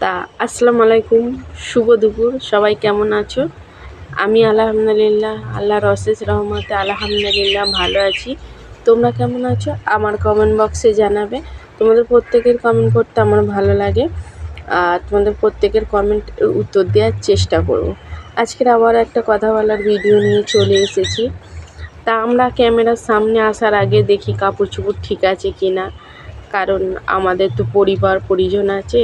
তা আসসালামু আলাইকুম, শুভ দুপুর। সবাই কেমন আছো? আমি আলহামদুলিল্লাহ, আল্লাহর অশেষ রহমতে আলহামদুলিল্লাহ ভালো আছি। তোমরা কেমন আছো আমার কমেন্ট বক্সে জানাবে। তোমাদের প্রত্যেকের কমেন্ট পড়তে আমার ভালো লাগে, আর তোমাদের প্রত্যেকের কমেন্ট উত্তর দেওয়ার চেষ্টা করব। আজকের আবার একটা কথা বলার ভিডিও নিয়ে চলে এসেছি। তা আমরা ক্যামেরার সামনে আসার আগে দেখি কাপড় চোপড় ঠিক আছে কি না, কারণ আমাদের তো পরিবার পরিজন আছে।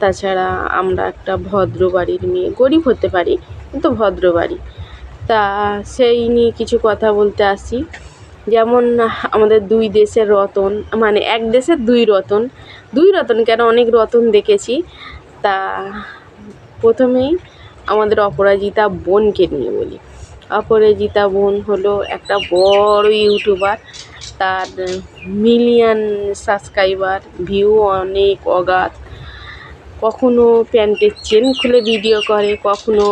তাছাড়া আমরা একটা ভদ্র বাড়ির মেয়ে, গরিব হতে পারি কিন্তু ভদ্র বাড়ি। তা সেই নিয়ে কিছু কথা বলতে আসি। যেমন আমাদের দুই দেশের রতন, মানে এক দেশের দুই রতন, দুই রতন কেন, অনেক রতন দেখেছি। তা প্রথমেই আমাদের অপরাজিতা বোনকে নিয়ে বলি। অপরাজিতা বোন হলো একটা বড় ইউটিউবার। তার মিলিয়ন সাবস্ক্রাইবার, ভিউ অনেক অগাধ। কখনো প্যান্টের চেন খুলে ভিডিও করে, কখনো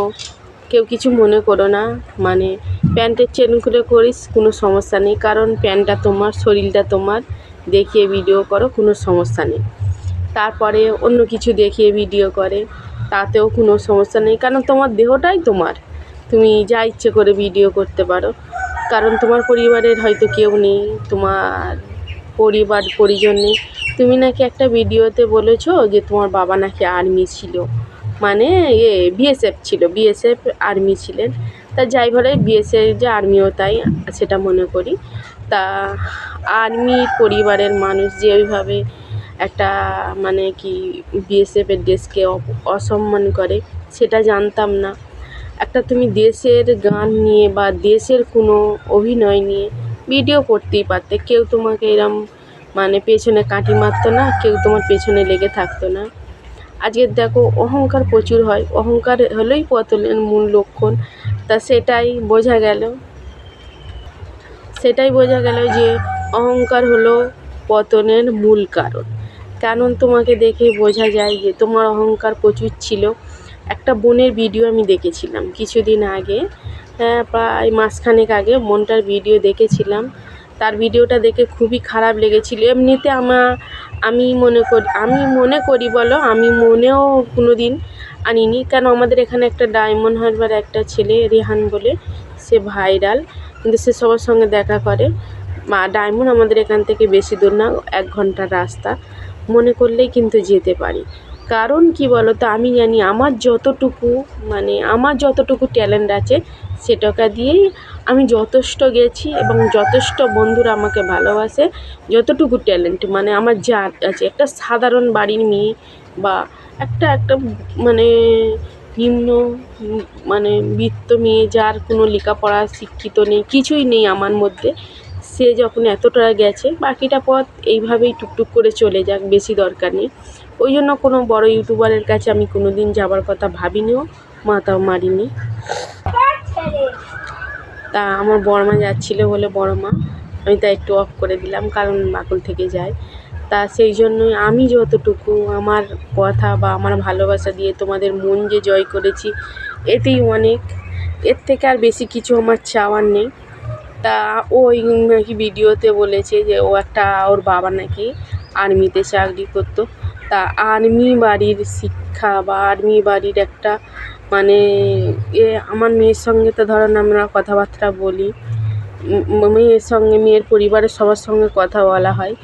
কেউ কিছু মনে করো না, মানে প্যান্টের চেন খুলে করিস কোনো সমস্যা নেই, কারণ প্যান্টটা তোমার, শরীরটা তোমার, দেখিয়ে ভিডিও করো, কোনো সমস্যা নেই। তারপরে অন্য কিছু দেখিয়ে ভিডিও করে, তাতেও কোনো সমস্যা নেই, কারণ তোমার দেহটাই তোমার, তুমি যা ইচ্ছে করে ভিডিও করতে পারো। কারণ তোমার পরিবারের হয়তো কেউ নেই, তোমার পরিবার পরিজন নেই। তুমি নাকি একটা ভিডিওতে বলেছো যে তোমার বাবা নাকি আর্মি ছিল, মানে বিএসএফ ছিল, বিএসএফ আর্মি ছিলেন। তা যাই বলে, বিএসএফ যে আর্মিও তাই, সেটা মনে করি। তা আর্মি পরিবারের মানুষ যে ওইভাবে একটা, মানে কি, বিএসএফের দেশকে অসম্মান করে, সেটা জানতাম না। একটা তুমি দেশের গান নিয়ে বা দেশের কোনো অভিনয় নিয়ে ভিডিও করতেই পারতে, কেউ তোমাকে এরম মানে পেছনে কাঁটি মারতো না, কেউ তোমার পেছনে লেগে থাকতো না। আজকের দেখো অহংকার প্রচুর হয়, অহংকার হলেই পতনের মূল লক্ষণ। তা সেটাই বোঝা গেল, যে অহংকার হলো পতনের মূল কারণ। কারণ তোমাকে দেখে বোঝা যায় যে তোমার অহংকার প্রচুর ছিল। একটা বোনের ভিডিও আমি দেখেছিলাম কিছুদিন আগে, প্রায় মাসখানেক আগে বোনটার ভিডিও দেখেছিলাম। তার ভিডিওটা দেখে খুবই খারাপ লেগেছিল। এমনিতে আমি মনে করি বলো, আমি মনেও কোনো দিন আনিনি, কেন আমাদের এখানে একটা ডায়মন্ড হারবার একটা ছেলে রেহান বলে, সে ভাইরাল, কিন্তু সে সবার সঙ্গে দেখা করে। ডায়মন্ড আমাদের এখান থেকে বেশি দূর না, 1 ঘন্টার রাস্তা, মনে করলেই কিন্তু যেতে পারি। কারণ কি বলো তো, আমি জানি আমার যতটুকু ট্যালেন্ট আছে সেটাকা দিয়েই আমি যথেষ্ট গেছি, এবং যথেষ্ট বন্ধুরা আমাকে ভালোবাসে। যতটুকু ট্যালেন্ট মানে আমার যা আছে, একটা সাধারণ বাড়ির মেয়ে বা একটা মানে নিম্ন মানে বিত্ত মেয়ে, যার কোনো লেখাপড়া শিক্ষিত নেই, কিছুই নেই আমার মধ্যে, সে যখন এতটা গেছে, বাকিটা পথ এইভাবেই টুকটুক করে চলে যাক, বেশি দরকার নেই। ওই জন্য কোনো বড় ইউটিউবারের কাছে আমি কোনো দিন যাবার কথা ভাবিনিও, মাথাও মারিনি। তা আমার বড়মা যাচ্ছিল বলে, আমি তা একটু অফ করে দিলাম, কারণ বাকল থেকে যায়। তা সেই জন্যই আমি যতটুকু আমার কথা বা আমার ভালোবাসা দিয়ে তোমাদের মন যে জয় করেছি, এতেই অনেক। এর থেকে আর বেশি কিছু আমার চাওয়ার নেই। তা ওই নাকি ভিডিওতে বলেছে যে ওর বাবা নাকি আর্মিতে চাকরি করতো। তা আর্মি বাড়ির শিক্ষা বা আর্মি বাড়ির একটা, মানে আমার মেয়ের সঙ্গে তো ধরো আমরা কথাবার্তা বলি, মেয়ের পরিবারের সবার সঙ্গে কথা বলা হয়।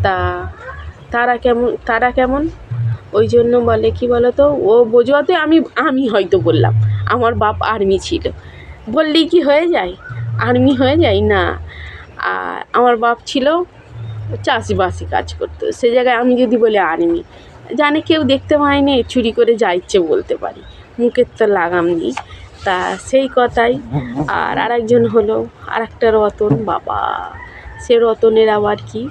তা তারা কেমন ওই জন্য বলে কি বলো তো, ও বোঝাতে আমি হয়তো বললাম আমার বাপ আর্মি ছিল, বললেই কি হয়ে যায়, আর্মি হয়ে যায় না। আর আমার বাপ ছিল চাষবাসি কাজ করতো, সে জায়গায় আমি যদি বলি আর্মি, জানে কেউ দেখতে পায়নি, চুরি করে যা ইচ্ছে বলতে পারি, মুখের তো লাগাম নেই। তা সেই কথাই। আর আরেকজন হলো আরেকটা রতন, বাবা, সে রতনের আবার কি,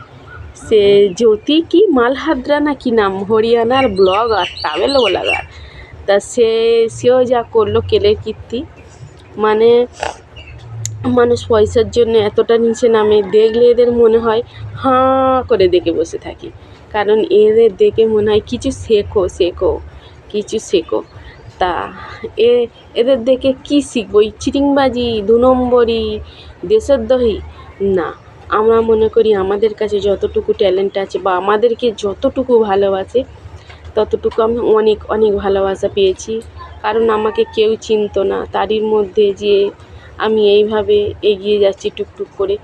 সে জ্যোতি কি মালহাদ্রা না কি নাম, হরিয়ানার ব্লগার, ট্রাভেল ব্লগার। তা সেও যা করলো কেলের কীর্তি, মানে মানুষ পয়সার জন্য এতটা নিচে নামে, দেখলে এদের মনে হয় হাঁ করে দেখে বসে থাকি, কারণ এদের দেখে মনে হয় কিছু কিছু শেখো। তা এদের দেখে কি শিখবো, এই চিটিংবাজি, 2 নম্বরি, দেশদ্রোহী না। আমরা মনে করি আমাদের কাছে যতটুকু ট্যালেন্ট আছে বা আমাদেরকে যতটুকু ভালোবাসে, তো ততটুকু আমি অনেক অনেক ভালোবাসা পেয়েছি, কারণ আমাকে কেউ চিনতো না। তারই মধ্যে যে আমি এইভাবে এগিয়ে যাচ্ছি টুকটুক করে।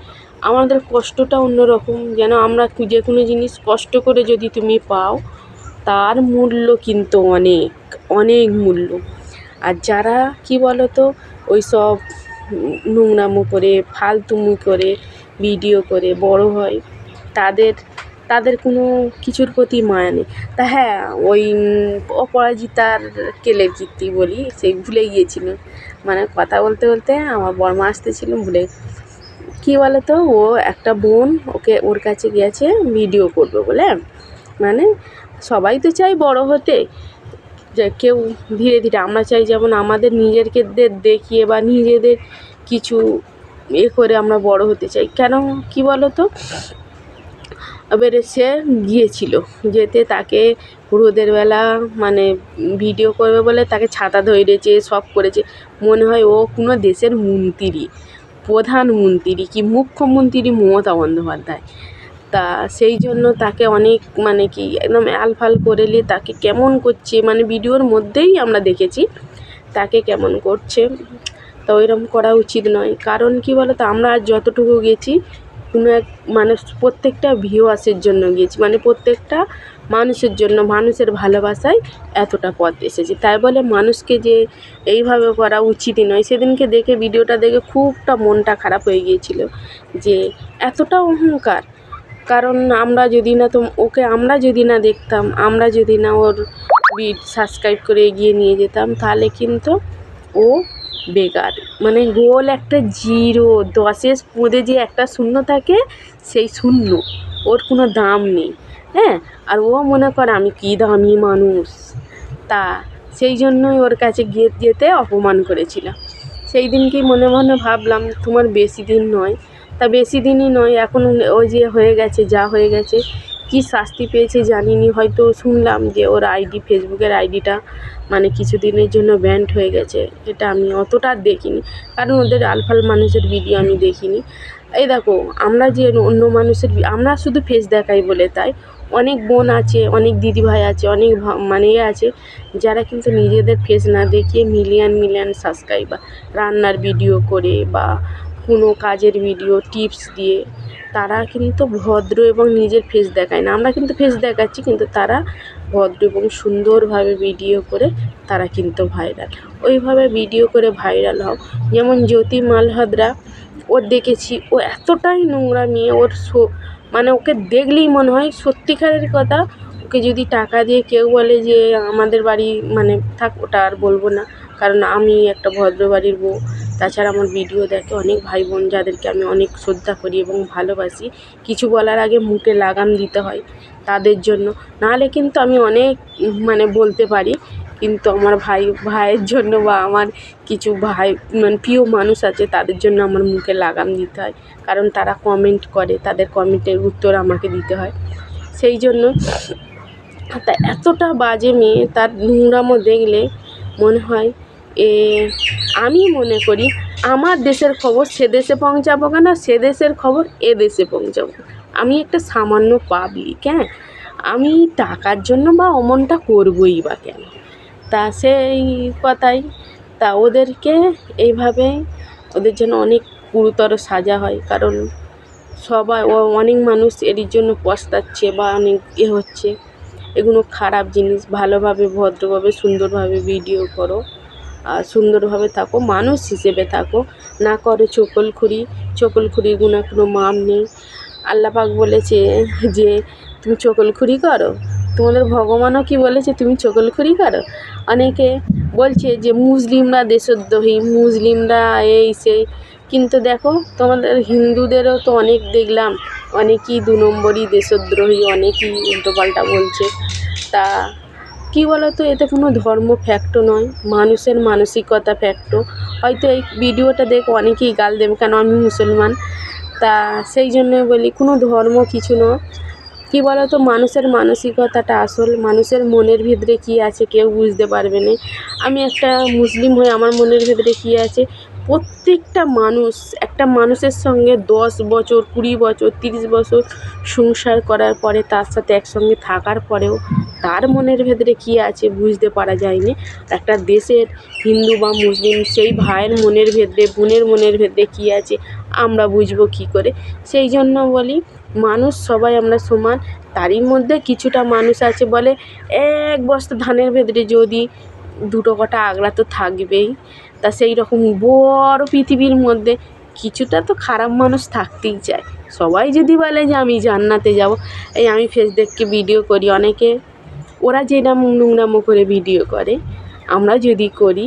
আমাদের কষ্টটা অন্যরকম, যেন আমরা যে কোনো জিনিস কষ্ট করে যদি তুমি পাও, তার মূল্য কিন্তু অনেক অনেক মূল্য। আর যারা কি বলো তো, ওই সব নোংরামো করে ফালতুমি করে ভিডিও করে বড় হয়, তাদের তাদের কোনো কিছুর প্রতি মায়া নেই। তা হ্যাঁ, ওই অপরাজিতার কেলের কীর্তি বলি, সেই ভুলে গিয়েছিলাম, মানে কথা বলতে বলতে আমার বর্মা আসতেছিল, ভুলে। কী বলো তো, ও একটা বোন ওর কাছে গিয়েছে ভিডিও করবে বলে, মানে সবাই তো চাই বড় হতে, যে কেউ ধীরে ধীরে, আমরা চাই যেমন আমাদের নিজেদেরকে দেখিয়ে বা নিজেদের কিছু করে আমরা বড় হতে চাই। কেন কি বলো তো, এবারে সে গিয়েছিল, যেতে তাকে রোদের বেলা মানে ভিডিও করবে বলে তাকে ছাতা ধরেছে, সব করেছে, মনে হয় ও কোনো দেশের মন্ত্রী, প্রধানমন্ত্রী কি মুখ্যমন্ত্রী মমতা বন্দ্যোপাধ্যায়। তা সেই জন্য তাকে অনেক মানে কি একদম আলফাল করে নিয়ে তাকে কেমন করছে, মানে ভিডিওর মধ্যেই আমরা দেখেছি তাকে কেমন করছে। তো ওইরকম করা উচিত নয়। কারণ কি বলো তো, আমরা আজ যতটুকু গেছি কোনো এক মানুষ, প্রত্যেকটা ভিউয়ার্সের জন্য গিয়েছি, মানে প্রত্যেকটা মানুষের জন্য, মানুষের ভালোবাসায় এতটা পথ এসেছি। তাই বলে মানুষকে যে এইভাবে করা উচিতই নয়। সেদিনকে দেখে, ভিডিওটা দেখে খুবটা মনটা খারাপ হয়ে গিয়েছিল যে এতটা অহংকার। কারণ আমরা যদি না ওকে আমরা যদি না দেখতাম, আমরা যদি না ওর সাবস্ক্রাইব করে এগিয়ে নিয়ে যেতাম, তাহলে কিন্তু ও বেকার, মানে গোল একটা জিরো, 10-এর মধ্যে যে একটা শূন্য থাকে, সেই শূন্য, ওর কোনো দাম নেই। হ্যাঁ, আর ও মনে করে আমি কী দামি মানুষ, তা সেই জন্যই ওর কাছে যেতে অপমান করেছিলাম। সেই দিনকেই মনে মনে ভাবলাম তোমার বেশি দিন নয়, তা বেশি দিনই নয়, এখন ও যে হয়ে গেছে, যা হয়ে গেছে, কী শাস্তি পেয়েছে জানিনি। হয়তো শুনলাম যে ওর আইডি, ফেসবুকের আইডিটা মানে কিছুদিনের জন্য ব্যান্ড হয়ে গেছে। এটা আমি অতটা দেখিনি, কারণ ওদের আলফাল মানুষের ভিডিও আমি দেখিনি। এই দেখো, আমরা যে অন্য মানুষের, আমরা শুধু ফেস দেখাই বলে তাই, অনেক বোন আছে, অনেক দিদিভাই আছে, অনেক মানে আছে যারা কিন্তু নিজেদের ফেস না দেখিয়ে মিলিয়ন মিলিয়ন সাবস্ক্রাইবার, রান্নার ভিডিও করে বা কোনো কাজের ভিডিও টিপস দিয়ে, তারা কিন্তু ভদ্র এবং নিজের ফেস দেখায় না। আমরা কিন্তু ফেস দেখাচ্ছি, কিন্তু তারা ভদ্র এবং সুন্দরভাবে ভিডিও করে তারা কিন্তু ভাইরাল। ওইভাবে ভিডিও করে ভাইরাল হও। যেমন জ্যোতি মালহোত্রা, ওর দেখেছি, ও এতটাই নোংরা মেয়ে, ওর মানে ওকে দেখলেই মনে হয় সত্যিকারের কথা। ওকে যদি টাকা দিয়ে কেউ বলে যে আমাদের বাড়ি, মানে থাক, ওটা আর বলবো না, কারণ আমি একটা ভদ্র বাড়ির বউ। তাছাড়া আমার ভিডিও দেখে অনেক ভাই বোন, যাদেরকে আমি অনেক শ্রদ্ধা করি এবং ভালোবাসি। কিছু বলার আগে মুখে লাগাম দিতে হয় তাদের জন্য, নাহলে কিন্তু আমি অনেক মানে বলতে পারি, কিন্তু আমার ভাইয়ের জন্য বা আমার কিছু ভাই মানে প্রিয় মানুষ আছে, তাদের জন্য আমার মুখে লাগাম দিতে হয়, কারণ তারা কমেন্ট করে, তাদের কমেন্টের উত্তর আমাকে দিতে হয়। সেই জন্য তা এতটা বাজে মেয়ে, তার নোংরামো দেখলে মনে হয় আমি মনে করি আমার দেশের খবর সে দেশে পৌঁছাবো কেন, সে দেশের খবর এ দেশে পৌঁছাবো। আমি একটা সামান্য পাবলিক, হ্যাঁ, আমি টাকার জন্য বা অমনটা করবই বা কেন। তা সেই কথাই, তা ওদেরকে এইভাবে ওদের জন্য অনেক গুরুতর সাজা হয়, কারণ সবাই অনেক মানুষ এর জন্য পস্তাচ্ছে বা অনেক হচ্ছে। এগুলো খারাপ জিনিস। ভালোভাবে, ভদ্রভাবে, সুন্দরভাবে ভিডিও করো, আর সুন্দরভাবে থাকো, মানুষ হিসেবে থাকো, না করো চকলখুরির কোনো মাপ নেই। আল্লাহ পাক বলেছে যে তুমি চকলখুরি করো, তোমাদের ভগবানও কি বলেছে তুমি চকলখুরি করো। অনেকে বলছে যে মুসলিমরা দেশদ্রোহী, মুসলিমরা এই সেই, কিন্তু দেখো তোমাদের হিন্দুদেরও তো অনেক দেখলাম, অনেকই 2 নম্বরই দেশদ্রোহী, অনেকই উল্টোপাল্টা বলছে। তা কী বলো তো, এতে কোনো ধর্ম ফ্যাক্টর নয়, মানুষের মানসিকতা ফ্যাক্টর। হয়তো এই ভিডিওটা দেখে অনেকেই গাল দেবে, কেন আমি মুসলমান। তা সেই জন্যই বলি কোনো ধর্ম কিছু নয়। কী বলো তো, মানুষের মানসিকতাটা আসল, মানুষের মনের ভিতরে কী আছে কেউ বুঝতে পারবে না। আমি একটা মুসলিম হয়ে আমার মনের ভিতরে কী আছে, প্রত্যেকটা মানুষ একটা মানুষের সঙ্গে 10 বছর, 20 বছর, 30 বছর সংসার করার পরে, তার সাথে একসঙ্গে থাকার পরেও কার মনের ভেতরে কী আছে বুঝতে পারা যায়নি। একটা দেশের হিন্দু বা মুসলিম সেই ভাইয়ের মনের ভেতরে বোনের মনের ভেতরে কী আছে আমরা বুঝবো কী করে? সেই জন্য বলি মানুষ সবাই আমরা সমান। তারই মধ্যে কিছুটা মানুষ আছে বলে এক বস্তা ধানের ভেতরে যদি দুটো কটা আগলা তো থাকবেই। তা সেই রকম বড় পৃথিবীর মধ্যে কিছুটা তো খারাপ মানুষ থাকতেই চায়। সবাই যদি বলে যে আমি জান্নাতে যাব, এই আমি ফেসবুকে ভিডিও করি, অনেকে ওরা যেরকম নোংরামো করে ভিডিও করে আমরা যদি করি,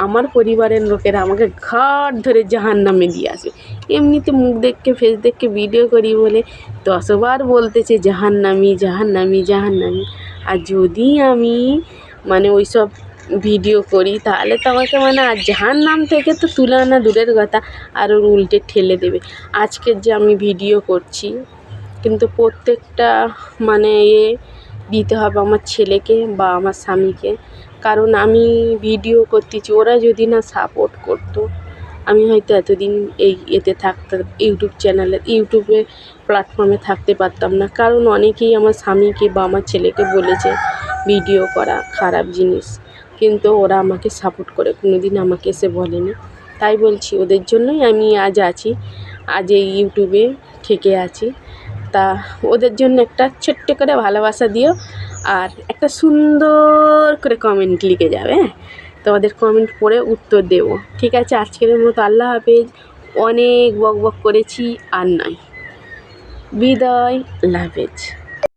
আমার পরিবারের লোকেরা আমাকে ঘাট ধরে জাহান্নামে দিয়ে আসবে। এমনিতে মুখ দেখে ফেস দেখে ভিডিও করি বলে 10 বার বলতেছে জাহান্নামী জাহান্নামী জাহান্নামী। আর যদি আমি মানে ওই সব ভিডিও করি তাহলে তো আমাকে মানে আর জাহান্নাম থেকে তো তুলে আনা দূরের কথা, আরও উল্টে ঠেলে দেবে। আজকের যে আমি ভিডিও করছি কিন্তু প্রত্যেকটা মানে দিতে হবে আমার ছেলেকে বা আমার স্বামীকে, কারণ আমি ভিডিও করতেছি। ওরা যদি না সাপোর্ট করতো আমি হয়তো এতদিন এতে থাকতাম, ইউটিউব চ্যানেলে ইউটিউবে প্ল্যাটফর্মে থাকতে পারতাম না। কারণ অনেকেই আমার স্বামীকে বা আমার ছেলেকে বলেছে ভিডিও করা খারাপ জিনিস, কিন্তু ওরা আমাকে সাপোর্ট করে কোনো দিন আমাকে এসে বলেনি। তাই বলছি ওদের জন্যই আমি আজ আছি, আজ এই ইউটিউবে থেকে আছি। তা ওদের জন্য একটা ছোট্ট করে ভালোবাসা দিও আর একটা সুন্দর করে কমেন্ট লিখে যাবে। হ্যাঁ, তোমাদের কমেন্ট পড়ে উত্তর দেবো। ঠিক আছে, আজকের মতো আল্লাহ হাফেজ। অনেক বক বক করেছি আর নয়, বিদায়, আল্লাহ হাফেজ।